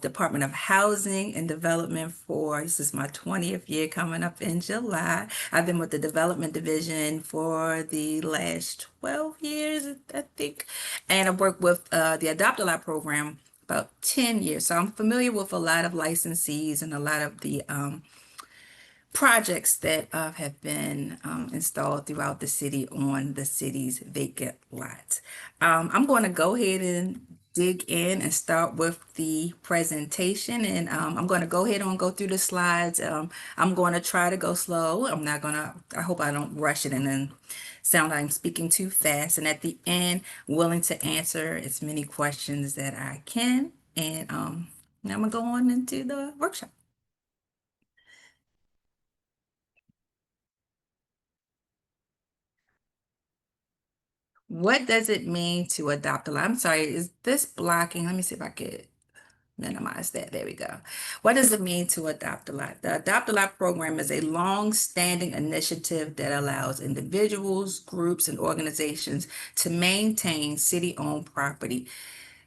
Department of Housing and Development for, this is my 20th year coming up in July. I've been with the Development Division for the last 12 years, I think. And I've worked with the Adopt a Lot program about 10 years. So I'm familiar with a lot of licensees and a lot of the projects that have been installed throughout the city on the city's vacant lots. I'm going to go ahead and dig in and start with the presentation, and I'm going to go ahead and go through the slides. I'm going to try to go slow. I'm not going to, I hope I don't rush it and then sound like I'm speaking too fast. And at the end, willing to answer as many questions that I can. And now I'm going to go on into the workshop. What does it mean to adopt a lot? I'm sorry, is this blocking? Let me see if I could minimize that. There we go. What does it mean to adopt a lot? The Adopt a Lot program is a long-standing initiative that allows individuals, groups, and organizations to maintain city-owned property.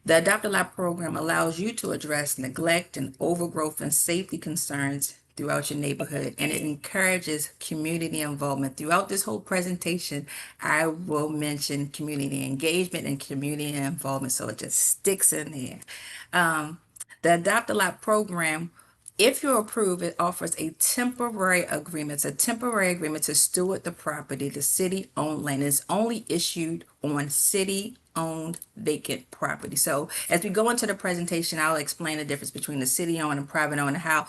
The Adopt a Lot program allows you to address neglect and overgrowth and safety concerns throughout your neighborhood, and it encourages community involvement. Throughout this whole presentation, I will mention community engagement and community involvement, so it just sticks in there. The Adopt a Lot program, if you're approved, it offers a temporary agreement. It's a temporary agreement to steward the property, the city-owned land. It's only issued on city-owned vacant property. So as we go into the presentation, I'll explain the difference between the city-owned and private-owned and how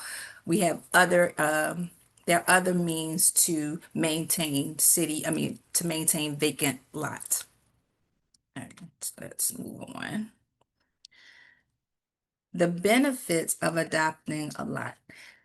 we have other there are other means to maintain to maintain vacant lots. All right, let's move on. The benefits of adopting a lot.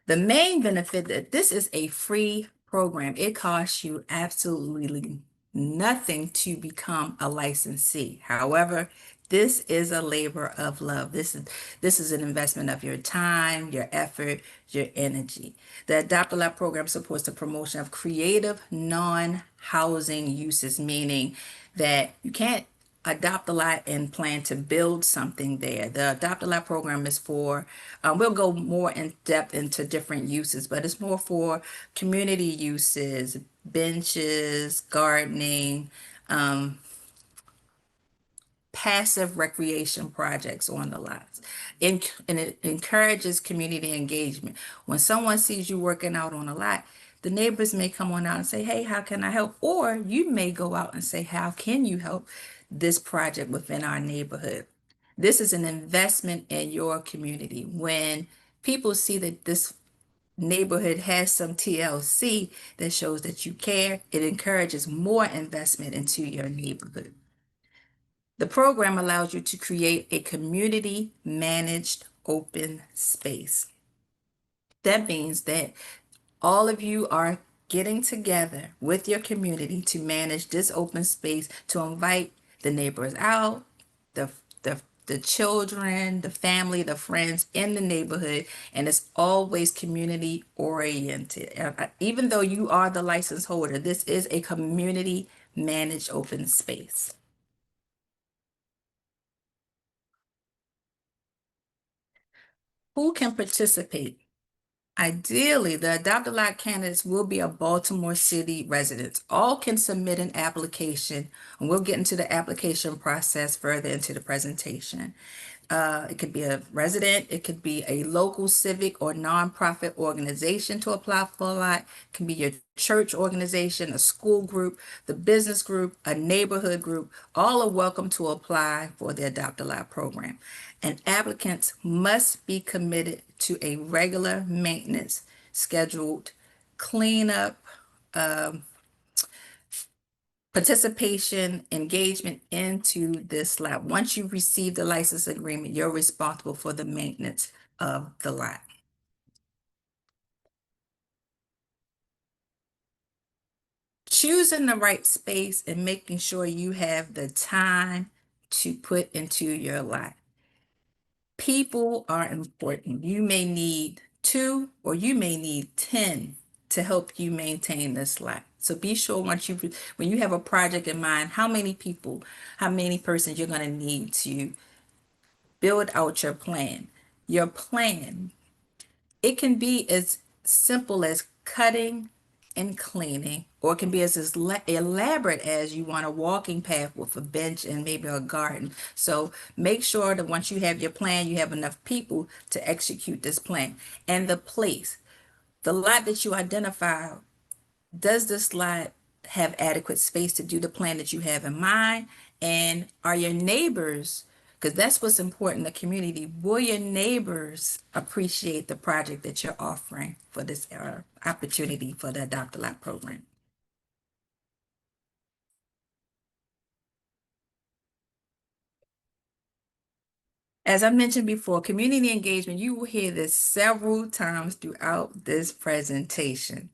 The main benefit that this is a free program. It costs you absolutely nothing to become a licensee. However, this is a labor of love. This is an investment of your time, your effort, your energy. The Adopt a Lot program supports the promotion of creative non-housing uses, meaning that you can't adopt a lot and plan to build something there. The Adopt a Lot program is for, we'll go more in depth into different uses, but it's more for community uses, benches, gardening, passive recreation projects on the lots. And it encourages community engagement. When someone sees you working out on a lot, the neighbors may come on out and say, hey, how can I help? Or you may go out and say, how can you help this project within our neighborhood? This is an investment in your community. When people see that this neighborhood has some TLC that shows that you care, it encourages more investment into your neighborhood. The program allows you to create a community managed open space. That means that all of you are getting together with your community to manage this open space, to invite the neighbors out, the the children, the family, the friends in the neighborhood, and it's always community oriented. Even though you are the license holder, this is a community managed open space. Who can participate? Ideally, the Adopt a Lot candidates will be a Baltimore City residents. All can submit an application, and we'll get into the application process further into the presentation. It could be a resident, it could be a local civic or nonprofit organization to apply for a lot. It can be your church organization, a school group, the business group, a neighborhood group. All are welcome to apply for the Adopt a Lot program. And applicants must be committed to a regular maintenance scheduled cleanup, participation, engagement into this lot. Once you receive the license agreement, you're responsible for the maintenance of the lot. Choosing the right space and making sure you have the time to put into your lot. People are important. You may need 2 or you may need 10 to help you maintain this lot. So be sure when you have a project in mind, how many people, how many persons you're going to need to build out your plan. your plan. It can be as simple as cutting and cleaning, or it can be as elaborate as you want a walking path with a bench and maybe a garden. So make sure that once you have your plan, you have enough people to execute this plan. And the place, the lot that you identify, does this lot have adequate space to do the plan that you have in mind? And are your neighbors, because that's what's important in the community, will your neighbors appreciate the project that you're offering for this opportunity for the Adopt a Lot program? As I mentioned before, community engagement, you will hear this several times throughout this presentation.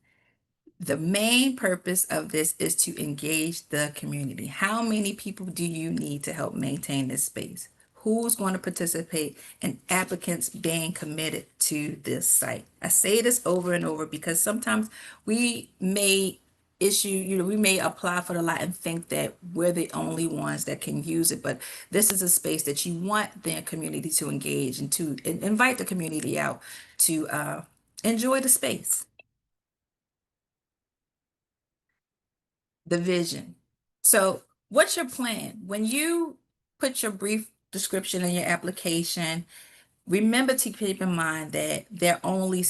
The main purpose of this is to engage the community. How many people do you need to help maintain this space? Who's going to participate in applicants being committed to this site? I say this over and over because sometimes we may we may apply for the lot and think that we're the only ones that can use it, but this is a space that you want the community to engage and to invite the community out to enjoy the space. The vision. So, what's your plan? When you put your brief description in your application, remember to keep in mind that there are only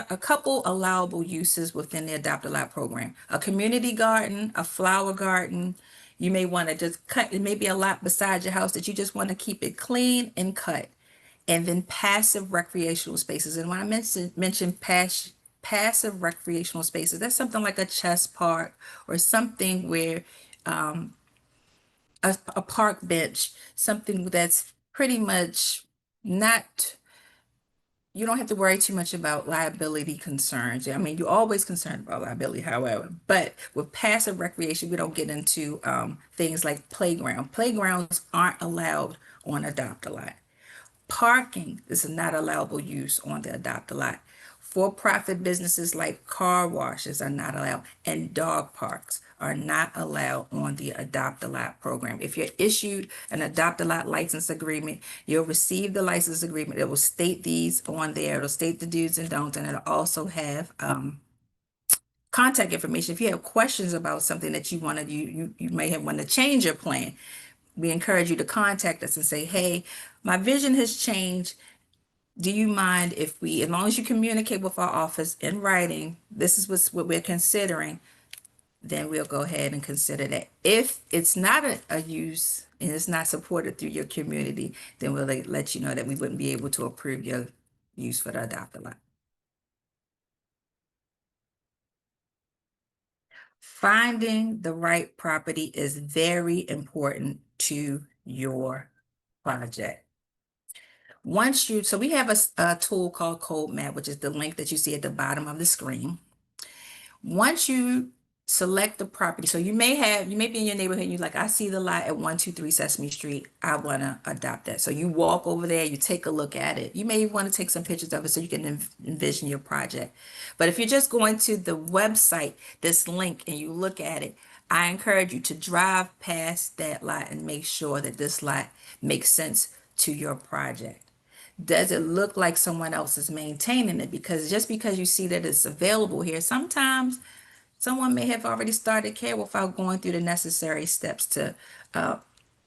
a couple allowable uses within the Adopt a Lot program. A community garden, a flower garden. You may want to just cut, it may be a lot beside your house that you just want to keep it clean and cut. And then passive recreational spaces. And when I mention passive recreational spaces, that's something like a chess park or something where a park bench, something that's pretty much not, you don't have to worry too much about liability concerns. I mean, you're always concerned about liability, however, but with passive recreation, we don't get into things like playground. Playgrounds aren't allowed on Adopt a Lot. Parking is not allowable use on the Adopt a Lot. For-profit businesses like car washes are not allowed, and dog parks are not allowed on the Adopt a Lot program. If you're issued an Adopt a Lot license agreement, you'll receive the license agreement. It will state these on there. It'll state the do's and don'ts, and it'll also have contact information. If you have questions about something that you want to, you may have want to change your plan, we encourage you to contact us and say, hey, my vision has changed. Do you mind if we, as long as you communicate with our office in writing, this is what we're considering, then we'll go ahead and consider that. If it's not a use and it's not supported through your community, then we'll let you know that we wouldn't be able to approve your use for the Adopt a Lot. Finding the right property is very important to your project. So we have a tool called Code Map, which is the link that you see at the bottom of the screen. Once you select the property, so you may be in your neighborhood and you're like, I see the lot at 123 Sesame Street. I want to adopt that. So you walk over there, you take a look at it. You may want to take some pictures of it so you can envision your project. But if you're just going to the website, this link, and you look at it, I encourage you to drive past that lot and make sure that this lot makes sense to your project. Does it look like someone else is maintaining it? Because just because you see that it's available here, sometimes someone may have already started care without going through the necessary steps to uh,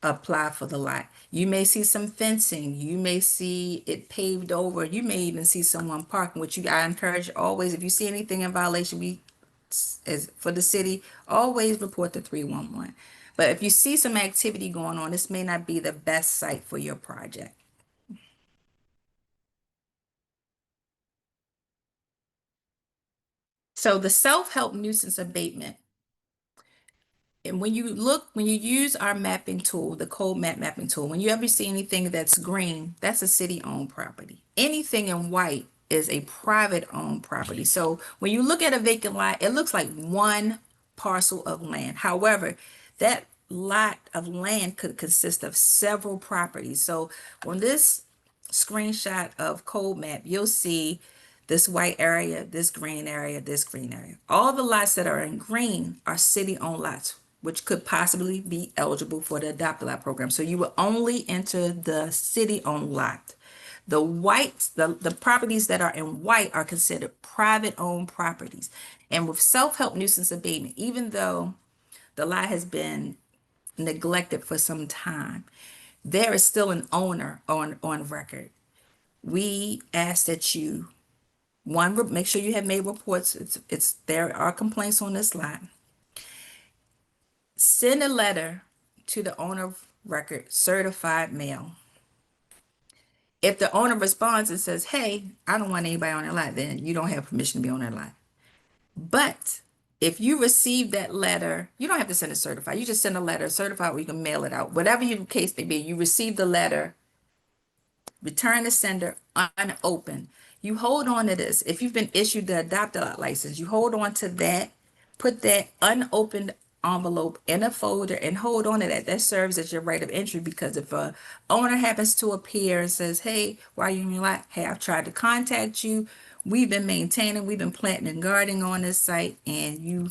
apply for the lot. You may see some fencing, you may see it paved over, you may even see someone parking, which I encourage always, if you see anything in violation, as for the city, always report to 311. But if you see some activity going on, this may not be the best site for your project. So the self-help nuisance abatement. And when you use our mapping tool, the code map mapping tool, when you ever see anything that's green, that's a city-owned property. Anything in white is a private-owned property. So when you look at a vacant lot, it looks like one parcel of land. However, that lot of land could consist of several properties. So on this screenshot of code map, you'll see this white area, this green area, this green area. All the lots that are in green are city-owned lots, which could possibly be eligible for the Adopt a Lot program. So you will only enter the city-owned lot. The properties that are in white are considered private owned properties. And with self-help nuisance abatement, even though the lot has been neglected for some time, there is still an owner on record. We ask that you, one, make sure you have made reports. There are complaints on this lot. Send a letter to the owner of record, certified mail. If the owner responds and says, hey, I don't want anybody on their lot, then you don't have permission to be on their lot. But if you receive that letter, you don't have to send it certified. You just send a letter certified, or you can mail it out. Whatever your case may be, you receive the letter, return the sender unopened. You hold on to this. If you've been issued the adopt-a-lot license, you hold on to that, put that unopened envelope in a folder and hold on to that. That serves as your right of entry, because if a owner happens to appear and says, hey, why are you in your lot? Hey, I've tried to contact you. We've been maintaining, we've been planting and gardening on this site, and you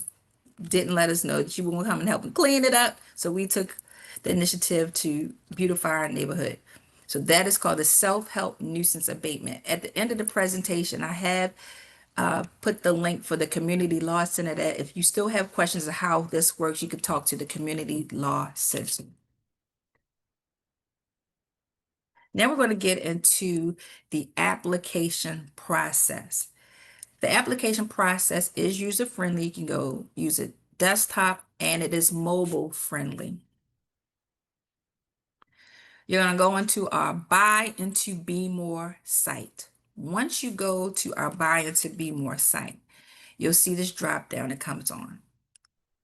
didn't let us know that you were going to come and help and clean it up. So we took the initiative to beautify our neighborhood. So that is called the self-help nuisance abatement. At the end of the presentation, I have put the link for the Community Law Center, that if you still have questions of how this works, you could talk to the Community Law Center. Now we're going to get into the application process. The application process is user-friendly. You can go use it desktop, and it is mobile friendly. You're going to go into our BuyIntoBmore site. Once you go to our BuyIntoBmore site, you'll see this drop down that comes on.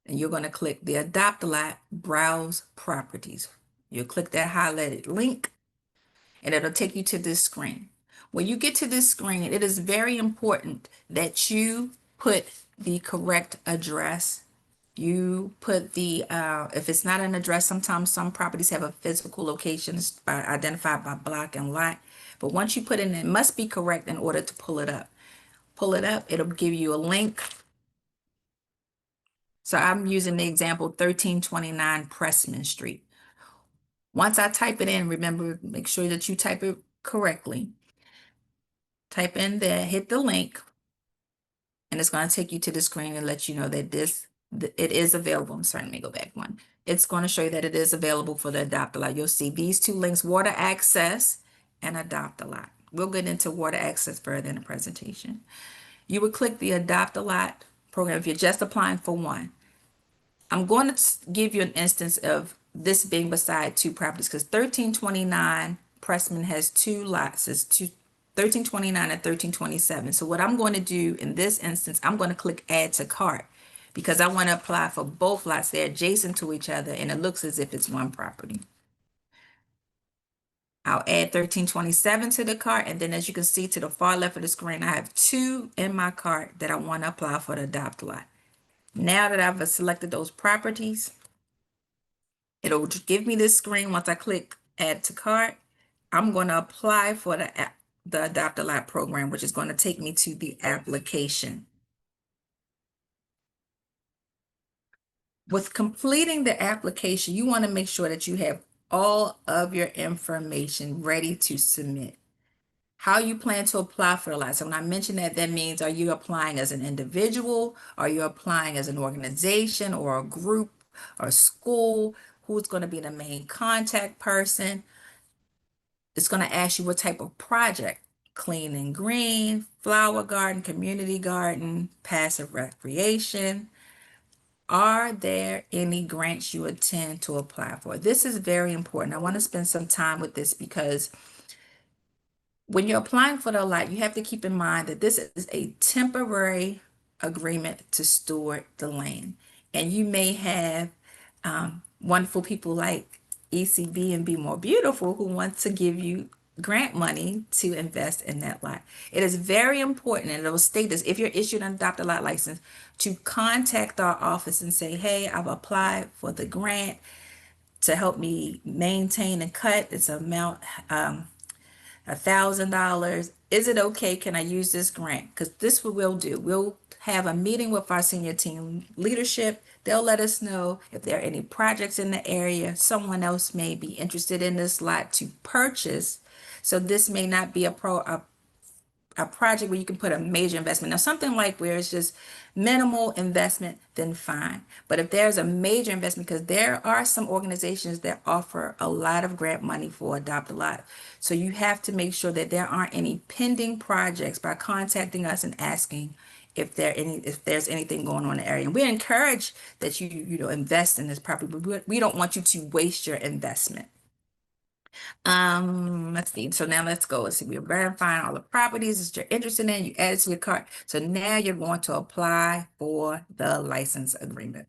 And you're going to click the Adopt-a-Lot Browse Properties. You'll click that highlighted link, and it'll take you to this screen. When you get to this screen, it is very important that you put the correct address. You put the, if it's not an address, sometimes some properties have a physical location identified by block and lot. But once you put it in, it must be correct in order to pull it up. Pull it up, it'll give you a link. So I'm using the example 1329 Pressman Street. Once I type it in, remember, make sure that you type it correctly. Type in there, hit the link, and it's going to take you to the screen and let you know that it is available. I'm sorry, let me go back one. It's going to show you that it is available for the Adopt-a-Lot. You'll see these two links, water access and Adopt-a-Lot. We'll get into water access further in the presentation. You would click the Adopt-a-Lot program if you're just applying for one. I'm going to give you an instance of this being beside two properties, because 1329 Pressman has two lots. It's 1329 and 1327. So what I'm going to do in this instance, I'm going to click Add to Cart, because I want to apply for both lots. They're adjacent to each other, and it looks as if it's one property. I'll add 1327 to the cart, and then as you can see to the far left of the screen, I have two in my cart that I want to apply for the Adopt-a-Lot. Now that I've selected those properties, it'll give me this screen. Once I click Add to Cart, I'm going to apply for the Adopt-a-Lot program, which is going to take me to the application. With completing the application, you want to make sure that you have all of your information ready to submit. How you plan to apply for the lot. So when I mention that, that means, are you applying as an individual? Are you applying as an organization or a group or a school? Who's going to be the main contact person? It's going to ask you what type of project: clean and green, flower garden, community garden, passive recreation. Are there any grants you intend to apply for? This is very important. I want to spend some time with this, because when you're applying for the lot, you have to keep in mind that this is a temporary agreement to steward the land. And you may have wonderful people like ECB and Be More Beautiful who want to give you grant money to invest in that lot. It is very important, and it will state this, if you're issued an Adopt-a-Lot license, to contact our office and say, hey, I've applied for the grant to help me maintain and cut its amount, $1,000. Is it okay? Can I use this grant? Because this what we'll do. We'll have a meeting with our senior team leadership. They'll let us know if there are any projects in the area. Someone else may be interested in this lot to purchase. So this may not be a project where you can put a major investment. Now, something like where it's just minimal investment, then fine. But if there's a major investment, because there are some organizations that offer a lot of grant money for Adopt a Lot. So you have to make sure that there aren't any pending projects by contacting us and asking if there's anything going on in the area. And we encourage that you invest in this property, but we don't want you to waste your investment. Let's see. So now let's go. Let's see. We're verifying all the properties that you're interested in. You add it to your cart. So now you're going to apply for the license agreement.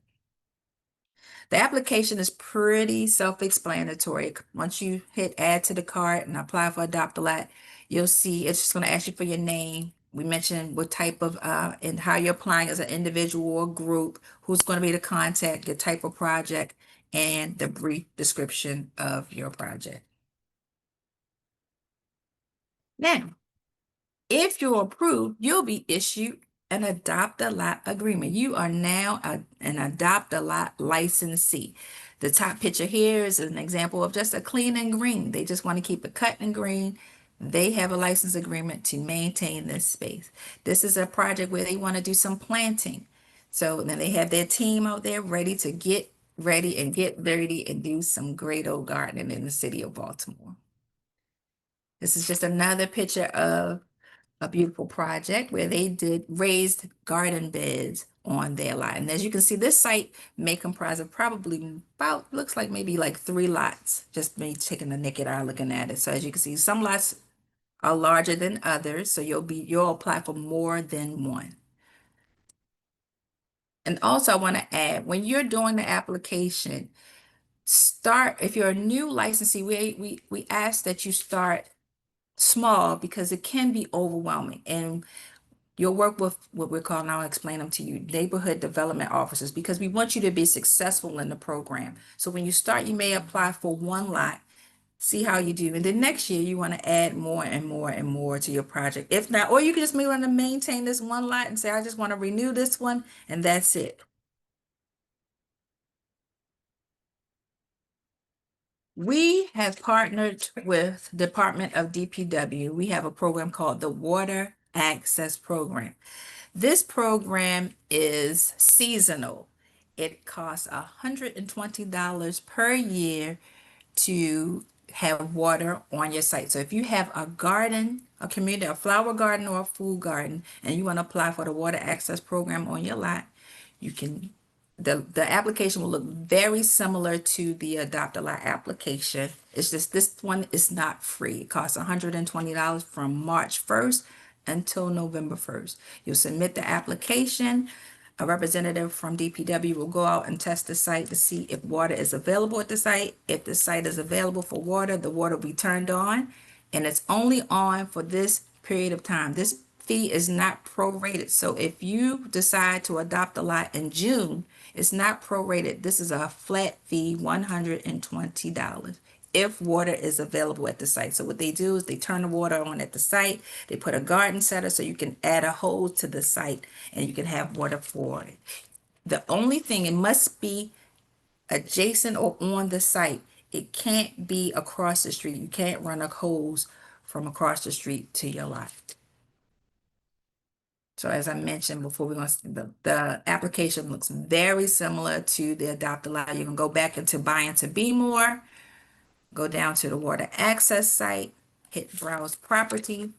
The application is pretty self-explanatory. Once you hit add to the cart and apply for Adopt a Lot, you'll see it's just going to ask you for your name. We mentioned what type of and how you're applying as an individual or group, who's going to be the contact, your type of project, and the brief description of your project. Now, if you're approved, you'll be issued an Adopt a Lot agreement. You are now an Adopt a Lot licensee. The top picture here is an example of just a clean and green. They just want to keep it cut and green. They have a license agreement to maintain this space. This is a project where they want to do some planting. So then they have their team out there ready to get ready and get dirty and do some great old gardening in the city of Baltimore. This is just another picture of a beautiful project where they did raised garden beds on their lot. And as you can see, this site may comprise of probably about, looks like maybe like 3 lots, just me taking the naked eye looking at it. So as you can see, some lots are larger than others, so you'll apply for more than one. And also I want to add, when you're doing the application, if you're a new licensee, we ask that you start small because it can be overwhelming. And you'll work with what we're calling, I'll explain them to you, neighborhood development officers, because we want you to be successful in the program. So when you start, you may apply for one lot, see how you do. And then next year, you want to add more and more and more to your project. If not, or you can just maybe want to maintain this one lot and say, I just want to renew this one, and that's it. We have partnered with Department of DPW. We have a program called the Water Access Program. This program is seasonal. It costs $120 per year to have water on your site. So if you have a garden, a community, a flower garden or a food garden, and you want to apply for the water access program on your lot, you can, the application will look very similar to the Adopt a Lot application. It's just this one is not free. It costs $120 from March 1st until November 1st. You'll submit the application. A representative from DPW will go out and test the site to see if water is available at the site. If the site is available for water, the water will be turned on, and it's only on for this period of time. This fee is not prorated. So if you decide to adopt a lot in June, it's not prorated. This is a flat fee, $120 if water is available at the site. So what they do is they turn the water on at the site. They put a garden setter so you can add a hose to the site and you can have water for it. The only thing, it must be adjacent or on the site. It can't be across the street. You can't run a hose from across the street to your lot. So as I mentioned before, the application looks very similar to the Adopt a Lot. You can go back into BuyIntoBmore, go down to the water access site, hit browse property,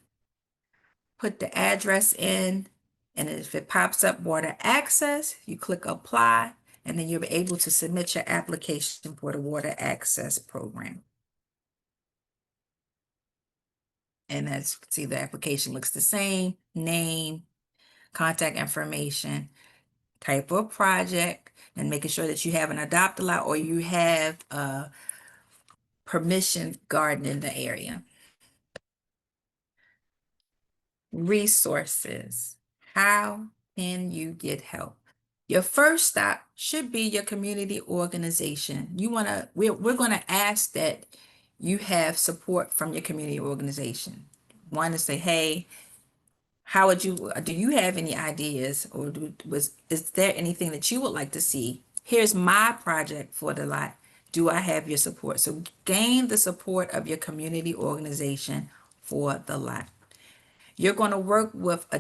put the address in, and if it pops up water access, you click apply, and then you'll be able to submit your application for the water access program. And as you can see, the application looks the same: name, contact information, type of project, and making sure that you have an Adopt a Lot or you have a permission garden in the area. Resources. How can you get help? Your first stop should be your community organization. We're going to ask that you have support from your community organization. One to say, hey, do you have any ideas, or is there anything that you would like to see? Here's my project for the lot. Do I have your support? So gain the support of your community organization for the lot. You're going to work with a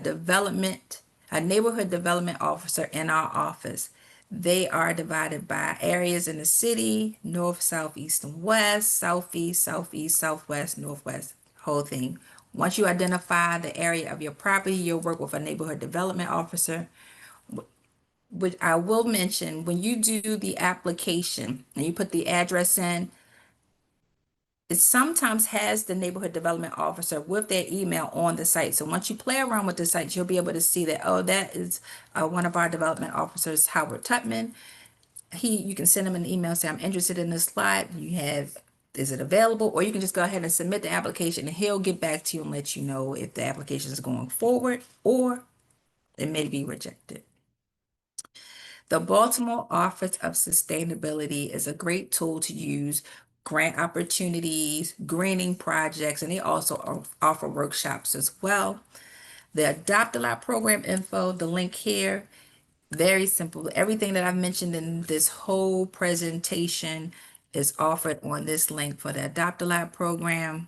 neighborhood development officer in our office. They are divided by areas in the city: north, south, east, and west, southeast, southeast, southwest, northwest, whole thing. Once you identify the area of your property, you'll work with a neighborhood development officer. Which I will mention, when you do the application and you put the address in, it sometimes has the neighborhood development officer with their email on the site. So once you play around with the site, you'll be able to see that, oh, that is one of our development officers, Howard Tutman. You can send him an email, say, I'm interested in this slide. Is it available? Or you can just go ahead and submit the application and he'll get back to you and let you know if the application is going forward or it may be rejected. The Baltimore Office of Sustainability is a great tool to use grant opportunities, greening projects, and they also offer workshops as well. The Adopt a Lot program info, the link here, very simple. Everything that I've mentioned in this whole presentation is offered on this link for the Adopt a Lot program.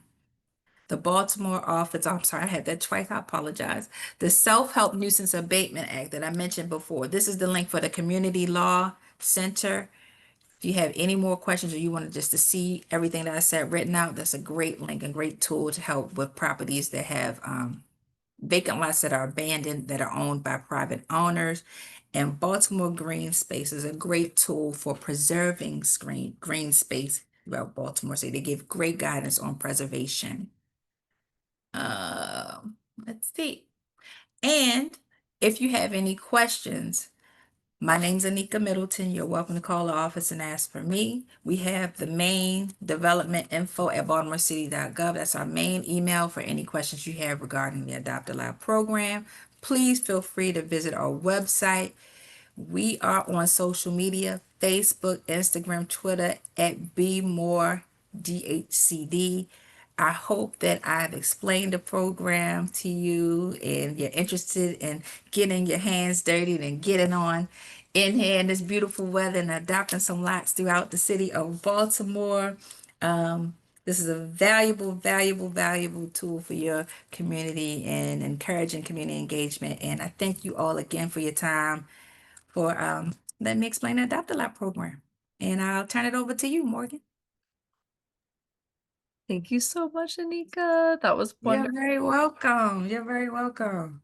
The Baltimore office, I'm sorry, I had that twice. I apologize. The Self-Help Nuisance Abatement Act that I mentioned before. This is the link for the Community Law Center. If you have any more questions or you want just to see everything that I said written out, that's a great link, a great tool to help with properties that have vacant lots that are abandoned, that are owned by private owners. And Baltimore Green Space is a great tool for preserving green space throughout Baltimore City. They give great guidance on preservation. Let's see. And if you have any questions, my name's Anika Middleton. You're welcome to call the office and ask for me. We have the main development info at baltimorecity.gov. That's our main email for any questions you have regarding the Adopt a Lab program. Please feel free to visit our website. We are on social media: Facebook, Instagram, Twitter at BeMoreDHCD. I hope that I've explained the program to you and you're interested in getting your hands dirty and getting on in here in this beautiful weather and adopting some lots throughout the city of Baltimore. This is a valuable, valuable, valuable tool for your community and encouraging community engagement. And I thank you all again for your time for letting me explain the Adopt a Lot program. And I'll turn it over to you, Morgan. Thank you so much, Anika. That was You're wonderful. very welcome. You're very welcome.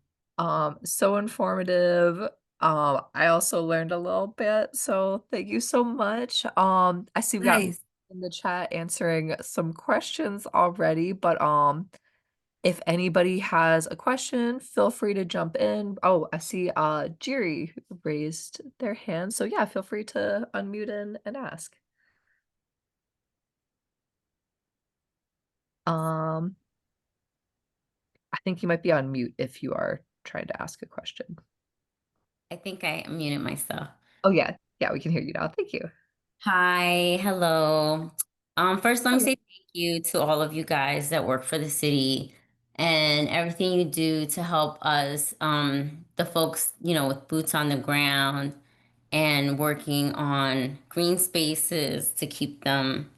So informative. I also learned a little bit, so thank you so much. I see we got Nice. in the chat answering some questions already, but if anybody has a question, feel free to jump in. Oh, I see Jiri raised their hand. So yeah, feel free to unmute and ask. Um, I think you might be on mute if you are trying to ask a question. I think I muted myself. Oh yeah, yeah, we can hear you now. Thank you. Hi, hello. First, let me Hello. say thank you to all of you guys that work for the city and everything you do to help us, the folks, with boots on the ground and working on green spaces to keep them,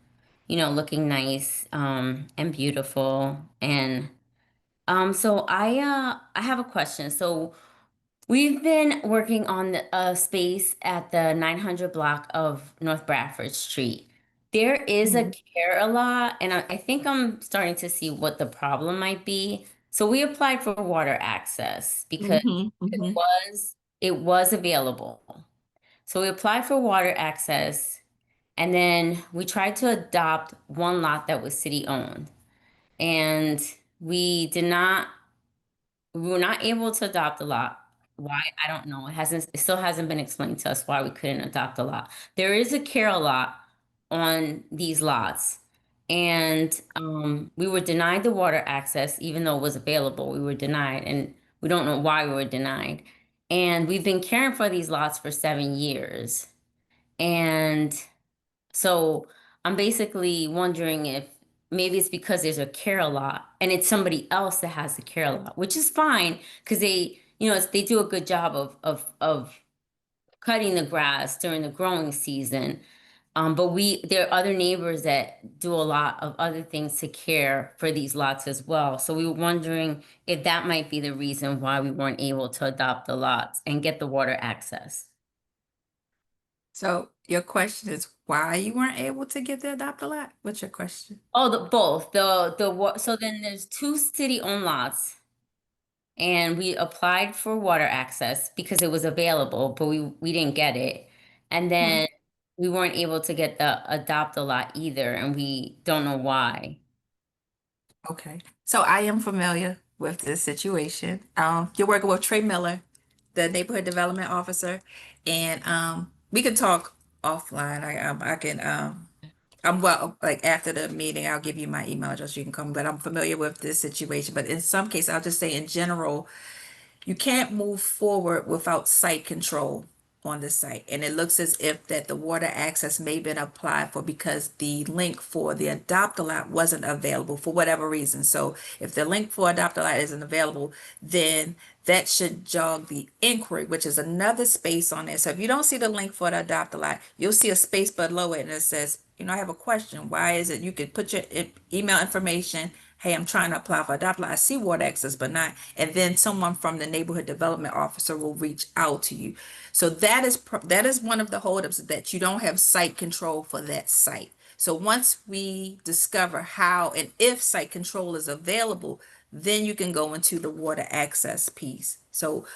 looking nice, and beautiful. And so I have a question. So we've been working on a space at the 900 block of North Bradford Street. There is a Mhm. care lot, and I think I'm starting to see what the problem might be. So we applied for water access because Mhm. it Mhm. was available. So we applied for water access, and then we tried to adopt one lot that was city owned, and we did not we were not able to adopt a lot. Why? I don't know. It still hasn't been explained to us why we couldn't adopt a lot. There is a care lot on these lots. And we were denied the water access, even though it was available. We were denied, and we don't know why we were denied. And we've been caring for these lots for 7 years. And so I'm basically wondering if maybe it's because there's a care lot and it's somebody else that has the care lot, which is fine because they do a good job of cutting the grass during the growing season. But there are other neighbors that do a lot of other things to care for these lots as well. So we were wondering if that might be the reason why we weren't able to adopt the lots and get the water access. So your question is why you weren't able to get the adopt a lot? What's your question? Oh, both so then there's two city-owned lots, and we applied for water access because it was available, but we didn't get it, and then we weren't able to get the adopt a lot either, and we don't know why. Okay. So I am familiar with this situation. You're working with Trey Miller, the neighborhood development officer, and we can talk offline. I can I'm well, like after the meeting, I'll give you my email address. You can come, but I'm familiar with this situation. But in some cases, I'll just say in general, you can't move forward without site control on the site. And it looks as if that the water access may have been applied for because the link for the adopt-a-lot wasn't available for whatever reason. So if the link for adopt-a-lot isn't available, then that should jog the inquiry, which is another space on there. So if you don't see the link for the adopt-a-lot, you'll see a space below it and it says, I have a question. Why is it you could put your email information? Hey, I'm trying to apply for adopt. I see water access, but not. And then someone from the neighborhood development officer will reach out to you. So that is one of the holdups that you don't have site control for that site. So once we discover how and if site control is available, then you can go into the water access piece. So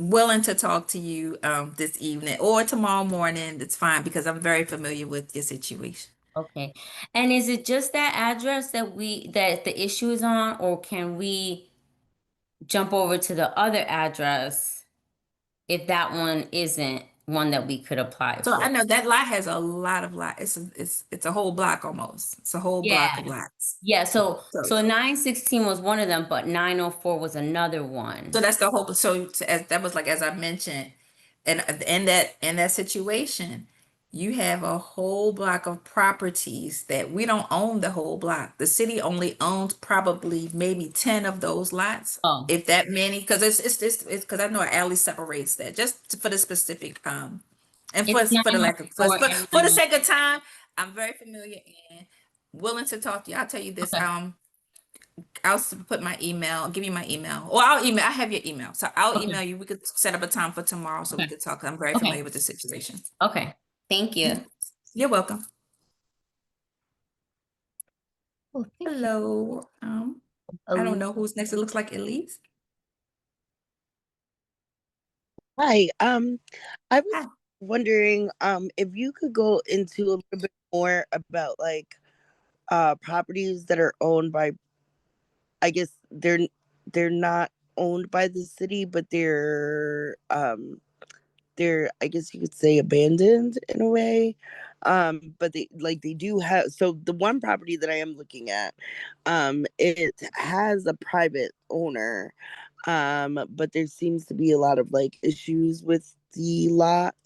willing to talk to you this evening or tomorrow morning. It's fine because I'm very familiar with your situation. Okay. And is it just that address that the issue is on, or can we jump over to the other address if that one isn't one that we could apply So I for? know that lot has a lot of lot. It's a whole block almost. It's a whole block Yeah. of lots. Yeah, so So so 916 was one of them, but 904 was another one. so that's the whole. As that was like as I mentioned, and in that situation, you have a whole block of properties that we don't own the whole block. The city only owns probably maybe 10 of those lots, Oh, if that many, because it's because I know an alley separates that just for the specific and it's for the lack of nine oh four and for the 9. sake of time, I'm very familiar and willing to talk to you. I'll tell you this. Okay. Put my email, give you my email, or I'll email. I have your email, so I'll Okay. email you. We could set up a time for tomorrow so we Okay. could talk. I'm very Okay. familiar with the situation. Okay. Thank you. You're welcome. Well, thank you. Hello. I don't Elise. know who's next. It looks like Elise. Hi. I was Hi. wondering, if you could go into a little bit more about like properties that are owned by, I guess they're not owned by the city, but they're, I guess you could say, abandoned in a way. But they do have, so the one property that I am looking at, it has a private owner, but there seems to be a lot of like issues with the lot.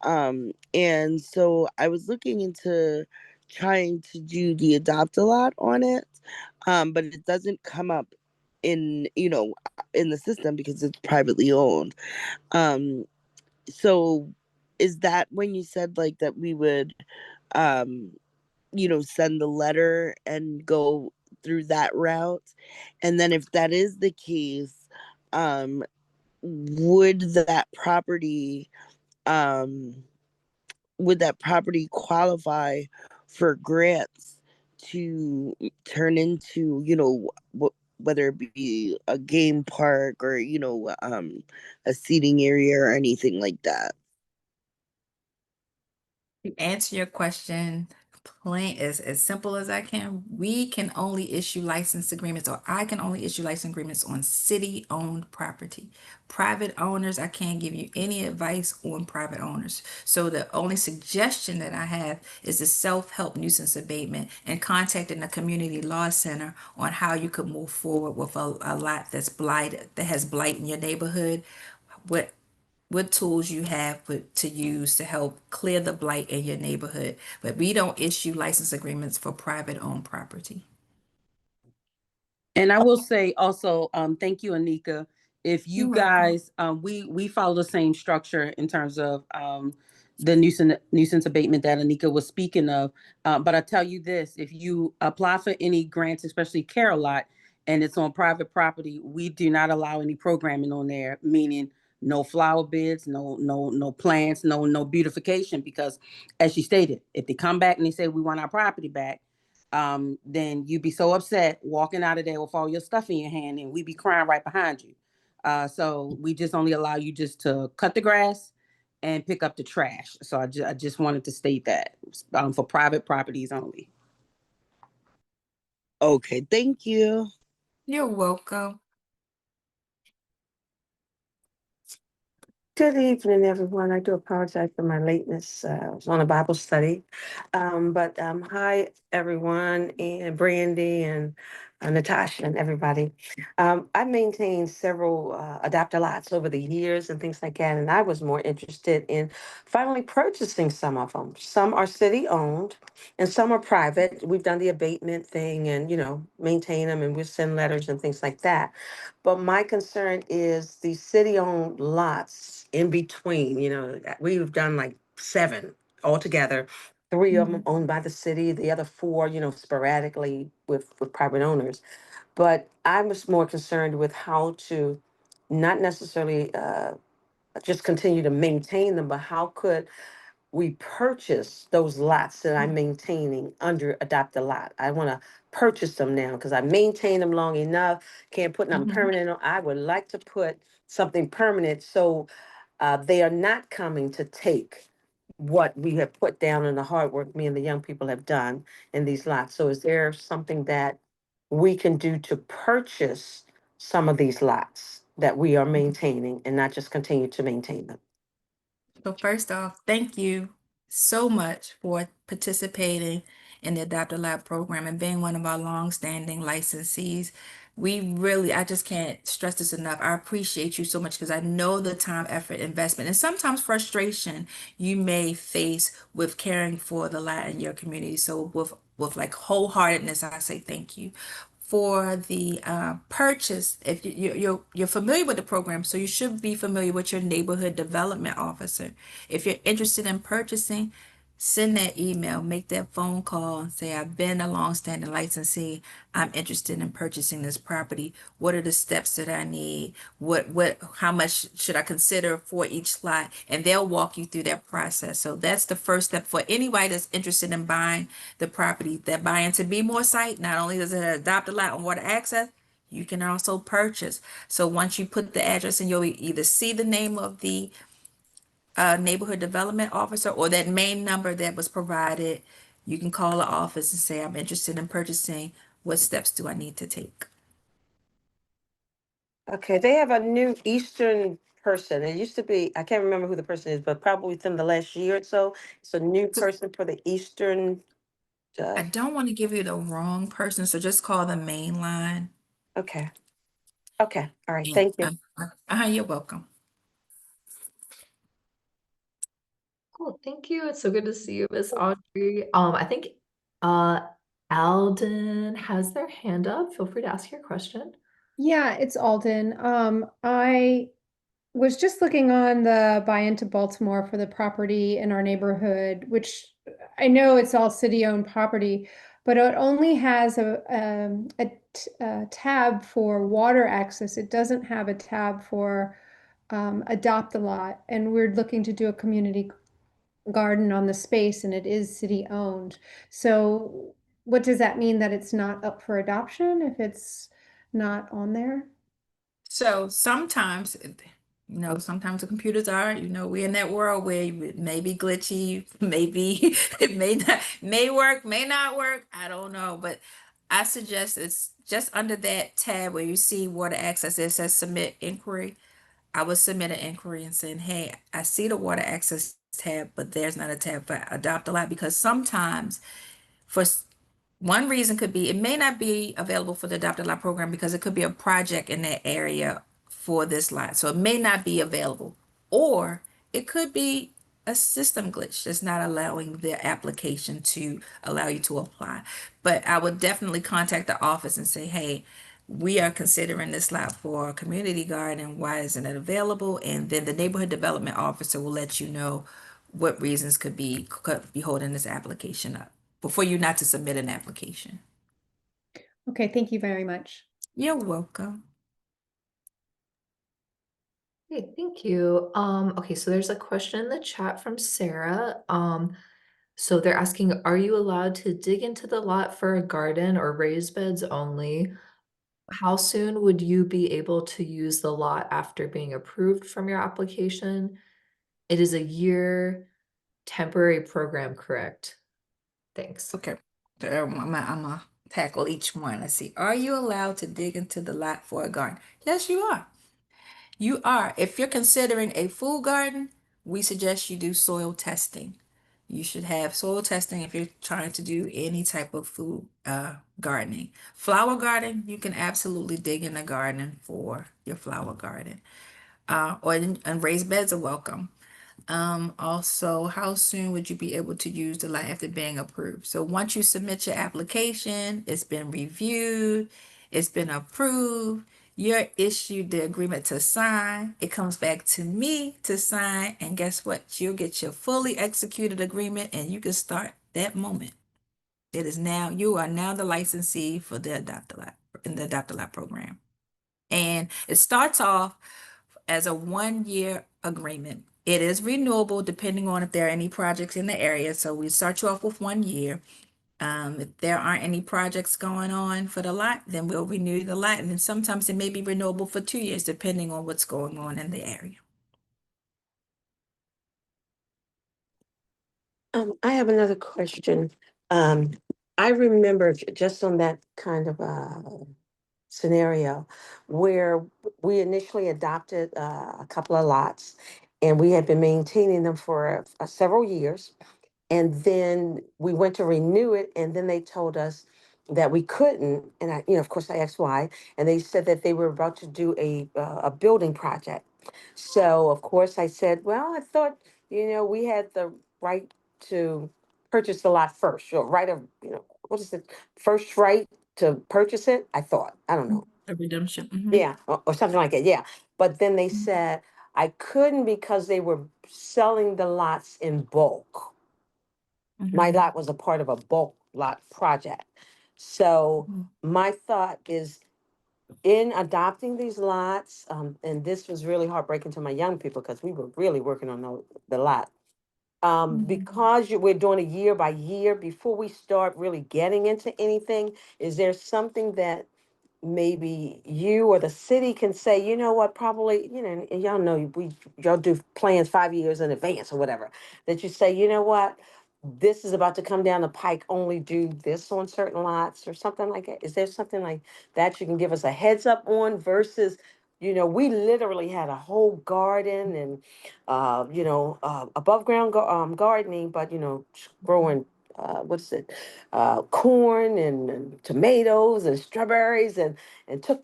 And so I was looking into trying to do the adopt a lot on it, but it doesn't come up in, in the system because it's privately owned. um so is that when you said like that we would um send the letter and go through that route? And then if that is the case, um would that property um qualify for grants to turn into, whether it be a game park or, a seating area or anything like that? To answer your question, plain as simple as I can, we can only issue license agreements, or I can only issue license agreements on city-owned property. Private owners, I can't give you any advice on private owners. So the only suggestion that I have is the self-help nuisance abatement and contacting the community law center on how you could move forward with a lot that's blighted, that has blight in your neighborhood. What tools you have to use to help clear the blight in your neighborhood. But we don't issue license agreements for private owned property. And I will say also, thank you, Anika. If you You're welcome. guys, we follow the same structure in terms of the nuisance abatement that Anika was speaking of. But I tell you this, if you apply for any grants, especially Carol Lot, and it's on private property, we do not allow any programming on there, meaning no flower beds, no plants, no beautification, because as she stated, if they come back and they say we want our property back, then you'd be so upset walking out of there with all your stuff in your hand, and we'd be crying right behind you. So we just only allow you just to cut the grass and pick up the trash. So I just wanted to state that for private properties only. Okay, thank you. You're welcome. Good evening, everyone. I do apologize for my lateness. I was on a Bible study. But hi, everyone, and Brandy and Natasha and everybody. I've maintained several adapter lots over the years and things like that, and I was more interested in finally purchasing some of them. Some are city-owned and some are private. We've done the abatement thing and, maintain them, and we send letters and things like that. But my concern is the city-owned lots in between, we've done like 7 altogether. 3 of them owned by the city, the other 4, sporadically with private owners. But I was more concerned with how to not necessarily just continue to maintain them, but how could we purchase those lots that I'm maintaining under adopt a lot. I want to purchase them now because I maintain them long enough. Can't put nothing Mhm. permanent on. I would like to put something permanent so they are not coming to take what we have put down in the hard work me and the young people have done in these lots. So is there something that we can do to purchase some of these lots that we are maintaining and not just continue to maintain them? So first off, thank you so much for participating in the Adaptive Lab program and being one of our long-standing licensees. I just can't stress this enough. I appreciate you so much because I know the time, effort, investment, and sometimes frustration you may face with caring for the lad in your community. So with like wholeheartedness, I say thank you. For the purchase, if you're familiar with the program, so you should be familiar with your neighborhood development officer. If you're interested in purchasing, send that email, make that phone call, and say, I've been a longstanding licensee. I'm interested in purchasing this property. What are the steps that I need? How much should I consider for each lot? And they'll walk you through that process. So that's the first step for anybody that's interested in buying the property. That BuyIntoBmore site, not only does it adopt a lot on water access, you can also purchase. So once you put the address in, you'll either see the name of the neighborhood development officer or that main number that was provided. You can call the office and say, I'm interested in purchasing. What steps do I need to take? Okay, they have a new Eastern person. It used to be, I can't remember who the person is, but probably within the last year or so, it's a new person for the Eastern. I don't want to give you the wrong person, so just call the main line. Okay, okay, all right, And thank you. you're welcome. Cool, thank you. It's so good to see you, Miss Audrey. I think Alden has their hand up. Feel free to ask your question. Yeah, it's Alden. I was just looking on the Buy Into Baltimore for the property in our neighborhood, which I know it's all city-owned property, but it only has a tab for water access. It doesn't have a tab for adopt a lot, and we're looking to do a community garden on the space, and it is city-owned. So what does that mean, that it's not up for adoption if it's not on there? So sometimes, sometimes the computers are, we're in that world where it may be glitchy, maybe it may not, may work, may not work. I don't know. But I suggest it's just under that tab where you see water access, it says submit inquiry. I would submit an inquiry and saying, hey, I see the water access tab, but there's not a tab for adopt a lot because sometimes for one reason could be it may not be available for the adopted lot program because it could be a project in that area for this lot. So it may not be available. Or it could be a system glitch that's not allowing the application to allow you to apply. But I would definitely contact the office and say, hey, we are considering this lot for a community garden. Why isn't it available? And then the neighborhood development officer will let you know what reasons could be holding this application up before you not to submit an application. Okay, thank you very much. You're welcome. Okay, thank you. Okay, so there's a question in the chat from Sarah. So they're asking, are you allowed to dig into the lot for a garden or raised beds only? How soon would you be able to use the lot after being approved from your application? It is a year temporary program, correct? Thanks. Okay. So I'm gonna tackle each one. Let's see. Are you allowed to dig into the lot for a garden? Yes, you are. You are. If you're considering a food garden, we suggest you do soil testing. You should have soil testing if you're trying to do any type of food gardening. Flower garden, you can absolutely dig in a garden for your flower garden. And raised beds are welcome. Also, how soon would you be able to use the lot after being approved? So once you submit your application, it's been reviewed, it's been approved, you're issued the agreement to sign. It comes back to me to sign, and guess what? You'll get your fully executed agreement, and you can start that moment. It is now, you are now the licensee for the Adopt-A-Lot in the Adopt-A-Lot program. And it starts off as a 1-year agreement. It is renewable depending on if there are any projects in the area. So we start you off with 1 year. If there aren't any projects going on for the lot, then we'll renew the lot. And then sometimes it may be renewable for 2 years, depending on what's going on in the area. I have another question. I remember just on that kind of scenario where we initially adopted a couple of lots and we had been maintaining them for several years. And then we went to renew it, and then they told us that we couldn't. And of course, I asked why, and they said that they were about to do a building project. So of course, I said, well, I thought we had the right to purchase the lot first, or right of what is it, first right to purchase it. I thought, I don't know, A redemption. yeah, or something like that, yeah. But then they Mhm. said I couldn't because they were selling the lots in bulk. My Mhm. lot was a part of a bulk lot project. So Mhm. my thought is in adopting these lots, and this was really heartbreaking to my young people because we were really working on the lot. Mhm. Because we're doing a year by year, before we start really getting into anything, is there something that maybe you or the city can say, you know what, probably, and y'all know y'all do plans 5 years in advance or whatever, that you say, you know what, this is about to come down the pike, only do this on certain lots or something like that. Is there something like that you can give us a heads up on versus, we literally had a whole garden and, above ground gardening, but, growing, what is it? Corn and tomatoes and strawberries and took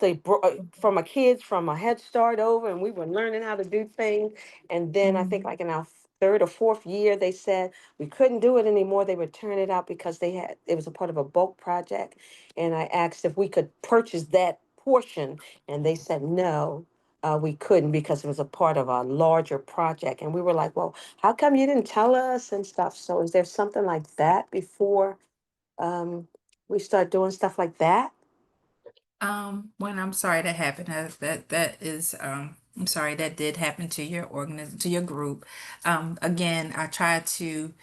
from a kids from a Head Start over, and we were learning how to do things. And then I think Mhm. like in our third or fourth year, they said we couldn't do it anymore. They would turn it out because it was a part of a bulk project. And I asked if we could purchase that portion, and they said no. We couldn't because it was a part of a larger project. And we were like, well, how come you didn't tell us and stuff? So is there something like that before um, we start doing stuff like that? When I'm sorry that happened. That is I'm sorry that did happen to your to your group. Again, I try to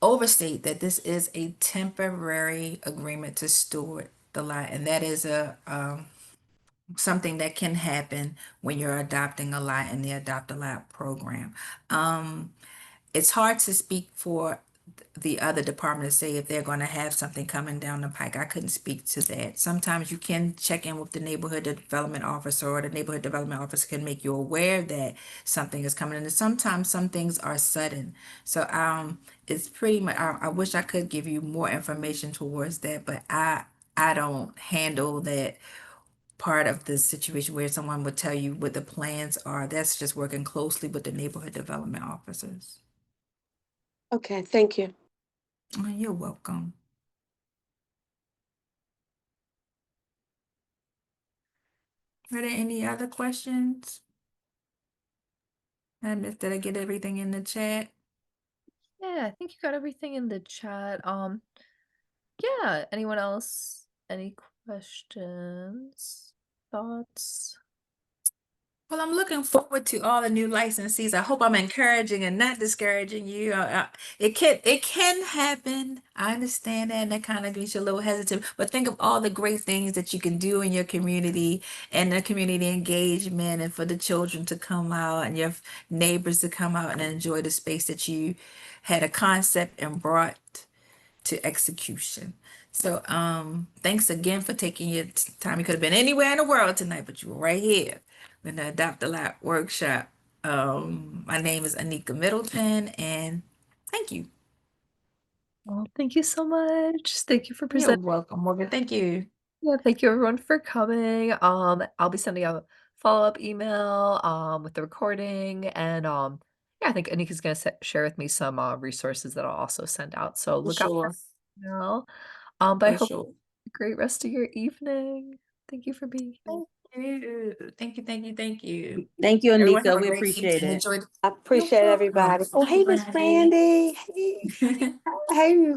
overstate that this is a temporary agreement to steward the lot, and that is a something that can happen when you're adopting a lot in the Adopt a Lot program. It's hard to speak for the other department to say if they're going to have something coming down the pike. I couldn't speak to that. Sometimes you can check in with the neighborhood development officer, or the neighborhood development officer can make you aware that something is coming. And sometimes some things are sudden. So it's pretty much, I wish I could give you more information towards that, but I don't handle that part of the situation where someone would tell you what the plans are. That's just working closely with the neighborhood development officers. Okay, thank you. Oh, you're welcome. Are there any other questions? Did I get everything in the chat? Yeah, I think you got everything in the chat. Yeah, anyone else? Any questions? Thoughts? Well, I'm looking forward to all the new licensees. I hope I'm encouraging and not discouraging you. It can happen. I understand that, and that kind of makes you a little hesitant. But think of all the great things that you can do in your community and the community engagement, and for the children to come out and your neighbors to come out and enjoy the space that you had a concept and brought to execution. So, thanks again for taking your time. You could have been anywhere in the world tonight, but you were right here in the Adopt a Lot workshop. My name is Anika Middleton, and thank you. Well, thank you so much. Thank you for You're presenting. welcome, Morgan. Thank you. Yeah, thank you everyone for coming. I'll be sending out a follow-up email with the recording, and yeah, I think Anika's gonna share with me some resources that I'll also send out. So For look out for sure. the email. But I For hope sure. you have a great rest of your evening. Thank you for being here. Thank you. Thank you. Thank you. Thank you. Thank you, Everyone have Anika. a We great evening appreciate and it. enjoy. I You're appreciate welcome. everybody. Oh, Thank you, hey, Miss Brandy. Brandy. Hey, hey,